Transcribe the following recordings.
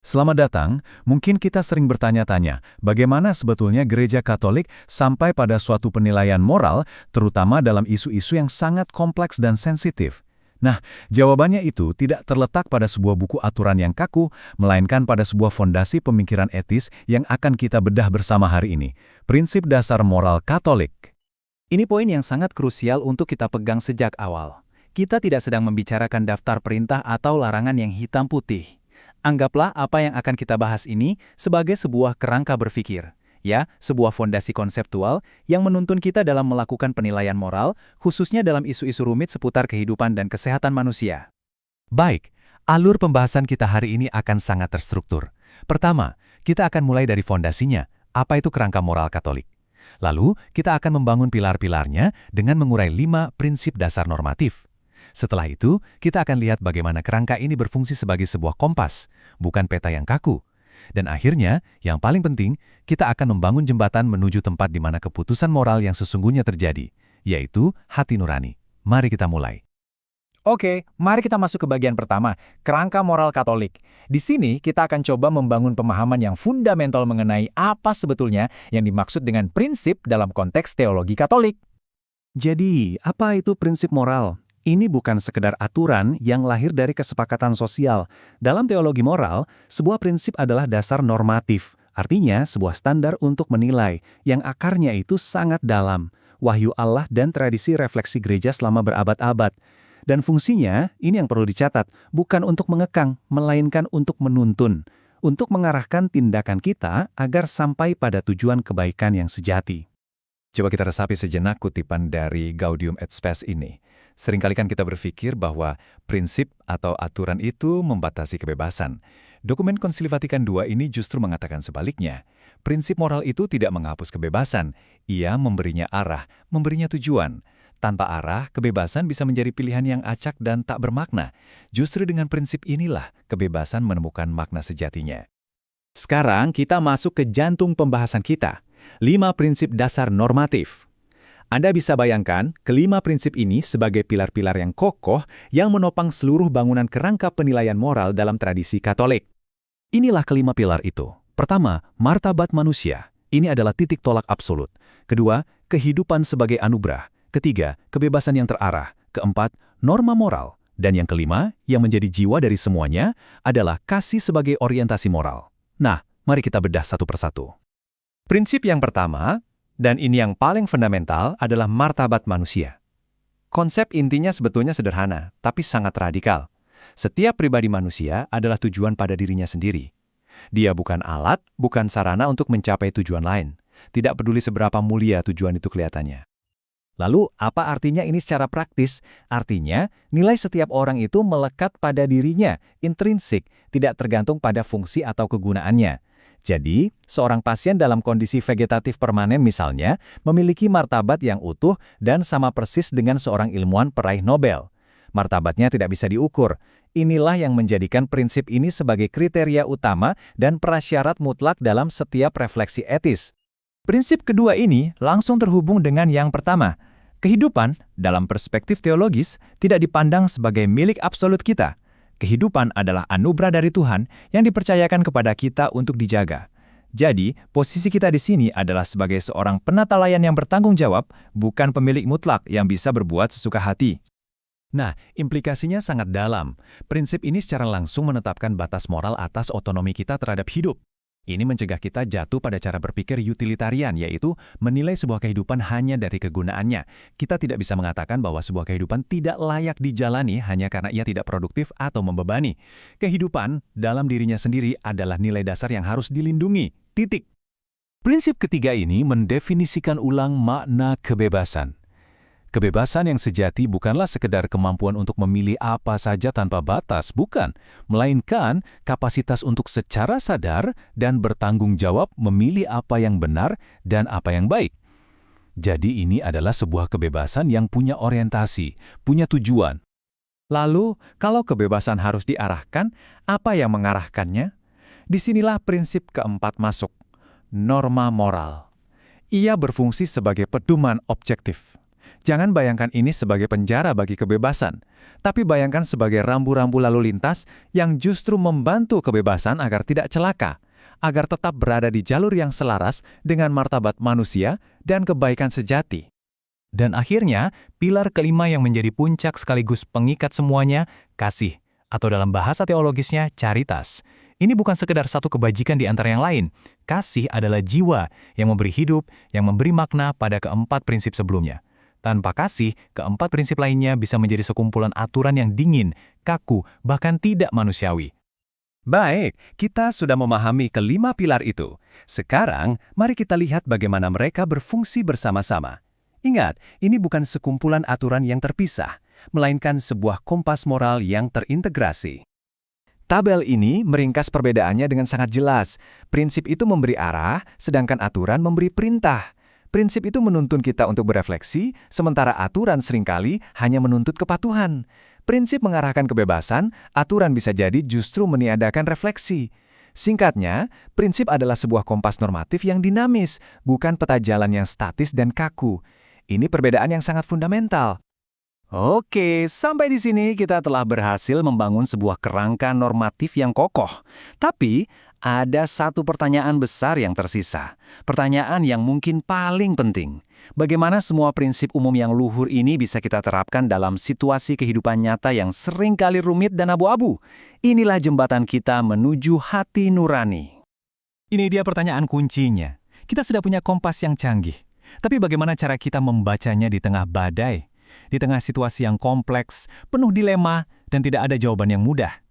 Selamat datang, mungkin kita sering bertanya-tanya, bagaimana sebetulnya gereja Katolik sampai pada suatu penilaian moral, terutama dalam isu-isu yang sangat kompleks dan sensitif. Nah, jawabannya itu tidak terletak pada sebuah buku aturan yang kaku, melainkan pada sebuah fondasi pemikiran etis yang akan kita bedah bersama hari ini. Prinsip dasar moral Katolik. Ini poin yang sangat krusial untuk kita pegang sejak awal. Kita tidak sedang membicarakan daftar perintah atau larangan yang hitam putih. Anggaplah apa yang akan kita bahas ini sebagai sebuah kerangka berpikir, ya, sebuah fondasi konseptual yang menuntun kita dalam melakukan penilaian moral, khususnya dalam isu-isu rumit seputar kehidupan dan kesehatan manusia. Baik, alur pembahasan kita hari ini akan sangat terstruktur. Pertama, kita akan mulai dari fondasinya, apa itu kerangka moral Katolik. Lalu, kita akan membangun pilar-pilarnya dengan mengurai 5 prinsip dasar normatif. Setelah itu, kita akan lihat bagaimana kerangka ini berfungsi sebagai sebuah kompas, bukan peta yang kaku. Dan akhirnya, yang paling penting, kita akan membangun jembatan menuju tempat di mana keputusan moral yang sesungguhnya terjadi, yaitu hati nurani. Mari kita mulai. Oke, mari kita masuk ke bagian pertama, kerangka moral Katolik. Di sini kita akan coba membangun pemahaman yang fundamental mengenai apa sebetulnya yang dimaksud dengan prinsip dalam konteks teologi Katolik. Jadi, apa itu prinsip moral? Ini bukan sekedar aturan yang lahir dari kesepakatan sosial. Dalam teologi moral, sebuah prinsip adalah dasar normatif, artinya sebuah standar untuk menilai, yang akarnya itu sangat dalam, wahyu Allah dan tradisi refleksi gereja selama berabad-abad. Dan fungsinya, ini yang perlu dicatat, bukan untuk mengekang, melainkan untuk menuntun, untuk mengarahkan tindakan kita agar sampai pada tujuan kebaikan yang sejati. Coba kita resapi sejenak kutipan dari Gaudium et Spes ini. Seringkali kan kita berpikir bahwa prinsip atau aturan itu membatasi kebebasan. Dokumen Konsili Vatikan II ini justru mengatakan sebaliknya. Prinsip moral itu tidak menghapus kebebasan, ia memberinya arah, memberinya tujuan. Tanpa arah, kebebasan bisa menjadi pilihan yang acak dan tak bermakna. Justru dengan prinsip inilah kebebasan menemukan makna sejatinya. Sekarang kita masuk ke jantung pembahasan kita. 5 prinsip dasar normatif. Anda bisa bayangkan kelima prinsip ini sebagai pilar-pilar yang kokoh yang menopang seluruh bangunan kerangka penilaian moral dalam tradisi Katolik. Inilah kelima pilar itu. Pertama, martabat manusia. Ini adalah titik tolak absolut. Kedua, kehidupan sebagai anugerah. Ketiga, kebebasan yang terarah. Keempat, norma moral. Dan yang kelima, yang menjadi jiwa dari semuanya, adalah kasih sebagai orientasi moral. Nah, mari kita bedah satu persatu. Prinsip yang pertama, dan ini yang paling fundamental, adalah martabat manusia. Konsep intinya sebetulnya sederhana, tapi sangat radikal. Setiap pribadi manusia adalah tujuan pada dirinya sendiri. Dia bukan alat, bukan sarana untuk mencapai tujuan lain. Tidak peduli seberapa mulia tujuan itu kelihatannya. Lalu, apa artinya ini secara praktis? Artinya, nilai setiap orang itu melekat pada dirinya, intrinsik, tidak tergantung pada fungsi atau kegunaannya. Jadi, seorang pasien dalam kondisi vegetatif permanen misalnya, memiliki martabat yang utuh dan sama persis dengan seorang ilmuwan peraih Nobel. Martabatnya tidak bisa diukur. Inilah yang menjadikan prinsip ini sebagai kriteria utama dan prasyarat mutlak dalam setiap refleksi etis. Prinsip kedua ini langsung terhubung dengan yang pertama. Kehidupan, dalam perspektif teologis, tidak dipandang sebagai milik absolut kita. Kehidupan adalah anugerah dari Tuhan yang dipercayakan kepada kita untuk dijaga. Jadi, posisi kita di sini adalah sebagai seorang penata layan yang bertanggung jawab, bukan pemilik mutlak yang bisa berbuat sesuka hati. Nah, implikasinya sangat dalam. Prinsip ini secara langsung menetapkan batas moral atas otonomi kita terhadap hidup. Ini mencegah kita jatuh pada cara berpikir utilitarian, yaitu menilai sebuah kehidupan hanya dari kegunaannya. Kita tidak bisa mengatakan bahwa sebuah kehidupan tidak layak dijalani hanya karena ia tidak produktif atau membebani. Kehidupan dalam dirinya sendiri adalah nilai dasar yang harus dilindungi. Titik. Prinsip ketiga ini mendefinisikan ulang makna kebebasan. Kebebasan yang sejati bukanlah sekedar kemampuan untuk memilih apa saja tanpa batas, bukan. Melainkan kapasitas untuk secara sadar dan bertanggung jawab memilih apa yang benar dan apa yang baik. Jadi ini adalah sebuah kebebasan yang punya orientasi, punya tujuan. Lalu, kalau kebebasan harus diarahkan, apa yang mengarahkannya? Disinilah prinsip keempat masuk, norma moral. Ia berfungsi sebagai pedoman objektif. Jangan bayangkan ini sebagai penjara bagi kebebasan, tapi bayangkan sebagai rambu-rambu lalu lintas yang justru membantu kebebasan agar tidak celaka, agar tetap berada di jalur yang selaras dengan martabat manusia dan kebaikan sejati. Dan akhirnya, pilar kelima yang menjadi puncak sekaligus pengikat semuanya, kasih, atau dalam bahasa teologisnya, caritas. Ini bukan sekedar satu kebajikan di antara yang lain. Kasih adalah jiwa yang memberi hidup, yang memberi makna pada keempat prinsip sebelumnya. Tanpa kasih, keempat prinsip lainnya bisa menjadi sekumpulan aturan yang dingin, kaku, bahkan tidak manusiawi. Baik, kita sudah memahami kelima pilar itu. Sekarang, mari kita lihat bagaimana mereka berfungsi bersama-sama. Ingat, ini bukan sekumpulan aturan yang terpisah, melainkan sebuah kompas moral yang terintegrasi. Tabel ini meringkas perbedaannya dengan sangat jelas. Prinsip itu memberi arah, sedangkan aturan memberi perintah. Prinsip itu menuntun kita untuk berefleksi, sementara aturan seringkali hanya menuntut kepatuhan. Prinsip mengarahkan kebebasan, aturan bisa jadi justru meniadakan refleksi. Singkatnya, prinsip adalah sebuah kompas normatif yang dinamis, bukan peta jalan yang statis dan kaku. Ini perbedaan yang sangat fundamental. Oke, sampai di sini kita telah berhasil membangun sebuah kerangka normatif yang kokoh. Tapi, ada satu pertanyaan besar yang tersisa. Pertanyaan yang mungkin paling penting. Bagaimana semua prinsip umum yang luhur ini bisa kita terapkan dalam situasi kehidupan nyata yang seringkali rumit dan abu-abu? Inilah jembatan kita menuju hati nurani. Ini dia pertanyaan kuncinya. Kita sudah punya kompas yang canggih. Tapi bagaimana cara kita membacanya di tengah badai? Di tengah situasi yang kompleks, penuh dilema, dan tidak ada jawaban yang mudah.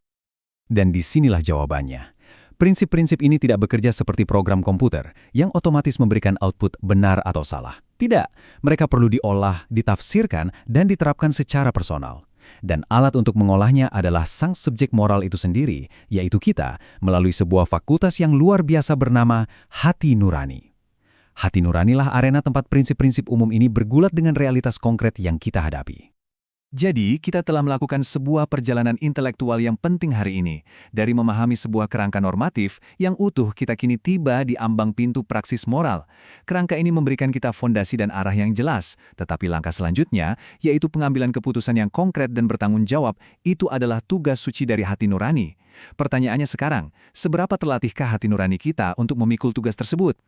Dan disinilah jawabannya. Prinsip-prinsip ini tidak bekerja seperti program komputer yang otomatis memberikan output benar atau salah. Tidak, mereka perlu diolah, ditafsirkan, dan diterapkan secara personal. Dan alat untuk mengolahnya adalah sang subjek moral itu sendiri, yaitu kita, melalui sebuah fakultas yang luar biasa bernama hati nurani. Hati nuranilah arena tempat prinsip-prinsip umum ini bergulat dengan realitas konkret yang kita hadapi. Jadi, kita telah melakukan sebuah perjalanan intelektual yang penting hari ini. Dari memahami sebuah kerangka normatif yang utuh, kita kini tiba di ambang pintu praksis moral. Kerangka ini memberikan kita fondasi dan arah yang jelas. Tetapi langkah selanjutnya, yaitu pengambilan keputusan yang konkret dan bertanggung jawab, itu adalah tugas suci dari hati nurani. Pertanyaannya sekarang, seberapa terlatihkah hati nurani kita untuk memikul tugas tersebut?